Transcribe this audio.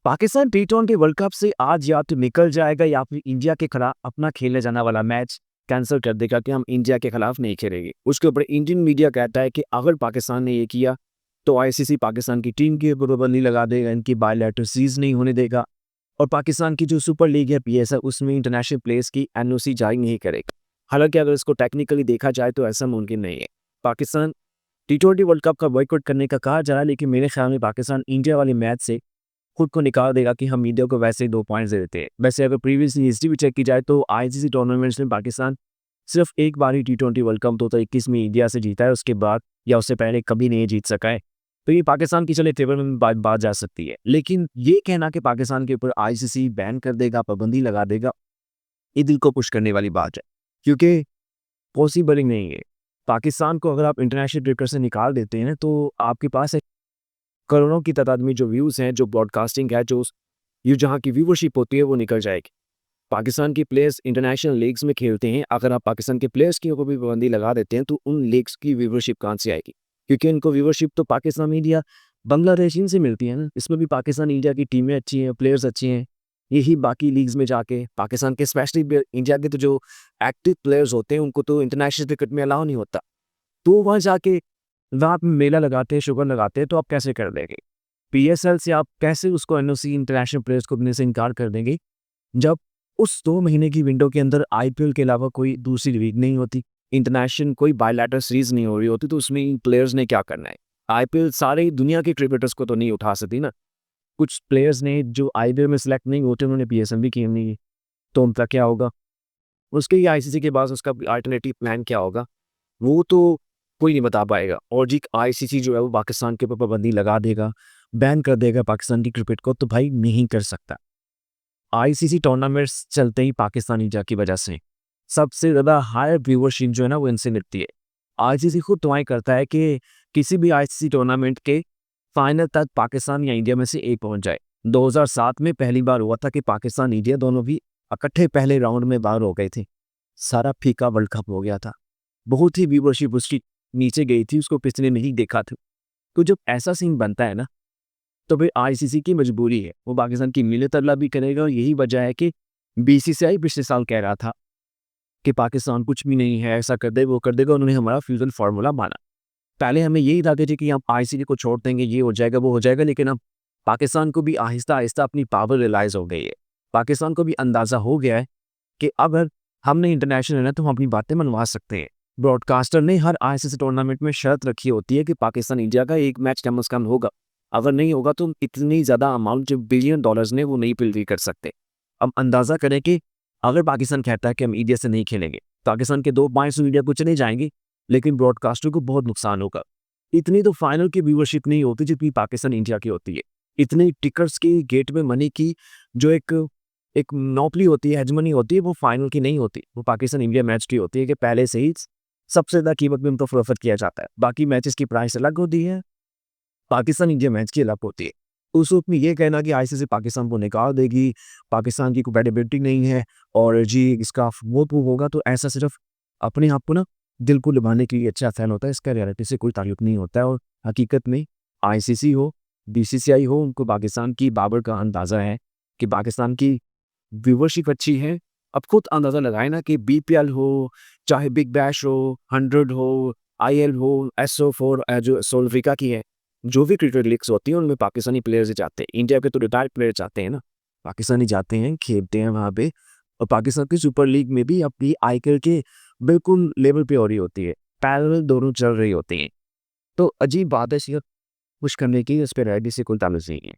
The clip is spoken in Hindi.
पाकिस्तान टी20 वर्ल्ड कप से आज या तो निकल जाएगा या फिर इंडिया के खिलाफ अपना खेलने जाने वाला मैच कैंसिल कर देगा कि हम इंडिया के खिलाफ नहीं खेलेंगे। उसके ऊपर इंडियन मीडिया कहता है कि अगर पाकिस्तान ने ये किया तो आईसीसी पाकिस्तान की टीम के ऊपर पाबंदी लगा देगा, इनकी बायलैटरल सीरीज नहीं होने देगा और पाकिस्तान की जो सुपर लीग है पीएसएल उसमें इंटरनेशनल प्लेयर्स की एनओसी जारी नहीं करेगा। हालांकि अगर इसको टेक्निकली देखा जाए तो ऐसा मुमकिन नहीं है। पाकिस्तान टी20 वर्ल्ड कप का बॉयकॉट करने का कहा जा रहा है, लेकिन मेरे ख्याल में पाकिस्तान इंडिया वाले मैच से खुद को निकाल देगा कि हम इंडिया को वैसे ही 2 पॉइंट्स दे देते हैं। वैसे अगर प्रीवियसली हिस्ट्री भी चेक की जाए तो आईसीसी टूर्नामेंट्स में पाकिस्तान सिर्फ एक बार ही टी20 वर्ल्ड कप 2021 में इंडिया से जीता है, उसके बाद या उससे पहले कभी नहीं जीत सका है। तो ये पाकिस्तान की चले फेवर में बात जा सकती है, लेकिन ये कहना कि पाकिस्तान के ऊपर आईसीसी बैन कर देगा, पाबंदी लगा देगा, ये दिल को पुश करने वाली बात है, क्योंकि पॉसिबल ही नहीं है। पाकिस्तान को अगर आप इंटरनेशनल क्रिकेट से निकाल देते हैं तो आपके पास एक करोड़ों की तादाद में जो व्यूज़ हैं, जो ब्रॉडकास्टिंग है, जो ये जहाँ की व्यूवरशिप होती है वो निकल जाएगी। पाकिस्तान की प्लेयर्स इंटरनेशनल लीग्स में खेलते हैं, अगर आप पाकिस्तान के प्लेयर्स की ऊपर भी पाबंदी लगा देते हैं तो उन लीग्स की व्यूवरशिप कहाँ से आएगी? क्योंकि उनको व्यूवरशिप तो पाकिस्तान इंडिया बांग्लादेश इनसे मिलती है ना। इसमें भी पाकिस्तान इंडिया की टीमें अच्छी हैं, प्लेयर्स अच्छे हैं। यही बाकी लीग्स में जाके पाकिस्तान के स्पेशली इंडिया के तो जो एक्टिव प्लेयर्स होते हैं उनको तो इंटरनेशनल क्रिकेट में अलाउ नहीं होता। तो वहाँ जाके वहाँ आप मेला लगाते हैं, शुगर लगाते हैं, तो आप कैसे कर देंगे? पीएसएल से आप कैसे उसको एनओसी इंटरनेशनल प्लेयर्स को देने से इनकार कर देंगे, जब उस 2 महीने की विंडो के अंदर आईपीएल के अलावा कोई दूसरी लीग नहीं होती, इंटरनेशनल कोई बायलैटरल सीरीज नहीं हो रही होती, तो उसमें इन प्लेयर्स ने क्या करना है? आईपीएल सारी दुनिया के क्रिकेटर्स को तो नहीं उठा सकती ना। कुछ प्लेयर्स ने जो आईपीएल में सेलेक्ट नहीं होते उन्होंने पीएसएल भी खेलनी है, तो उनका क्या होगा? उसके ही आईसीसी के पास उसका अल्टरनेटिव प्लान क्या होगा? वो तो कोई नहीं बता पाएगा। और जी आईसीसी जो है वो पाकिस्तान के ऊपर पाबंदी लगा देगा, बैन कर देगा पाकिस्तान की क्रिकेट को, तो भाई नहीं कर सकता। आईसीसी टूर्नामेंट्स चलते ही पाकिस्तान इंडिया की वजह से सबसे ज़्यादा हाई व्यूवरशिप जो है ना वो इनसे मिलती है। आईसीसी खुद दुआएं करता है कि किसी भी आईसीसी टूर्नामेंट के फाइनल तक पाकिस्तान या इंडिया में से एक पहुंच जाए। 2007 में पहली बार हुआ था कि पाकिस्तान इंडिया दोनों भी इकट्ठे पहले राउंड में बाहर हो गए थे। सारा फीका वर्ल्ड कप हो गया था, बहुत ही व्यूवरशिप उसकी नीचे गई थी, उसको किसी ने नहीं देखा था। तो जब ऐसा सीन बनता है ना, तो फिर आईसीसी की मजबूरी है, वो पाकिस्तान की मिले तरला भी करेगा। और यही वजह है कि बीसीसीआई पिछले साल कह रहा था कि पाकिस्तान कुछ भी नहीं है, ऐसा कर दे वो कर देगा। उन्होंने हमारा फ्यूजन फार्मूला माना। पहले हमें यही था कि हम आईसीसी को छोड़ देंगे, ये हो जाएगा वो हो जाएगा, लेकिन अब पाकिस्तान को भी आहिस्ता आहिस्ता अपनी पावर रियलाइज हो गई है। पाकिस्तान को भी अंदाज़ा हो गया है कि अगर हमने इंटरनेशनल है ना तो हम अपनी बातें मनवा सकते हैं। ब्रॉडकास्टर ने हर आईसीसी टूर्नामेंट में शर्त रखी होती है कि पाकिस्तान इंडिया का एक मैच कम से कम होगा। अगर नहीं होगा तो इतनी ज़्यादा अमाउंट जो बिलियन डॉलर्स ने वो नहीं पे कर सकते। अब अंदाज़ा करें कि अगर पाकिस्तान कहता है कि हम इंडिया से नहीं खेलेंगे, पाकिस्तान के 2 पॉइंट्स इंडिया को चले जाएंगे, लेकिन ब्रॉडकास्टर को बहुत नुकसान होगा। इतनी तो फाइनल की व्यूवरशिप नहीं होती जितनी पाकिस्तान इंडिया की होती है। इतनी टिकट्स की, गेट में मनी की जो एक एक मोनोपोली होती है, हेजमनी होती है, वो फाइनल की नहीं होती, वो पाकिस्तान इंडिया मैच की होती है कि पहले से ही सबसे ज़्यादा कीमत में उनको फरोख्त किया जाता है। बाकी मैचेस की प्राइस अलग होती है, पाकिस्तान इंडिया मैच की अलग होती है। उस वक्त में ये कहना कि आईसीसी पाकिस्तान को निकाल देगी, पाकिस्तान की कंपेटिबिलिटी नहीं है और जी इसका वो होगा, तो ऐसा सिर्फ अपने आप को ना दिल को लुभाने के लिए अच्छा फैन होता है। इसका रियलिटी से कोई ताल्लुक नहीं होता है। और हकीकत में आईसीसी हो, बीसीसीआई हो, उनको पाकिस्तान की पावर का अंदाज़ा है कि पाकिस्तान की व्यूवरशिप अच्छी है। अब खुद अंदाज़ा लगाए ना कि बीपीएल हो, चाहे बिग बैश हो, 100 हो, आईएल हो, एसओ4 जो साउथ अफ्रीका की है, जो भी क्रिकेट लीग्स होती हैं उनमें पाकिस्तानी प्लेयर्स ही जाते हैं। इंडिया के तो रिटायर्ड प्लेयर जाते हैं ना, पाकिस्तानी जाते हैं, खेलते हैं वहाँ पे। और पाकिस्तान की सुपर लीग में भी अपनी आईपीएल के बिल्कुल लेवल पे हो रही होती है, पैरेलल दोनों चल रही होती हैं। तो अजीब बात है, सिर्फ पुश करने की, इस पे रेडी से कोई ताल्लुक नहीं है।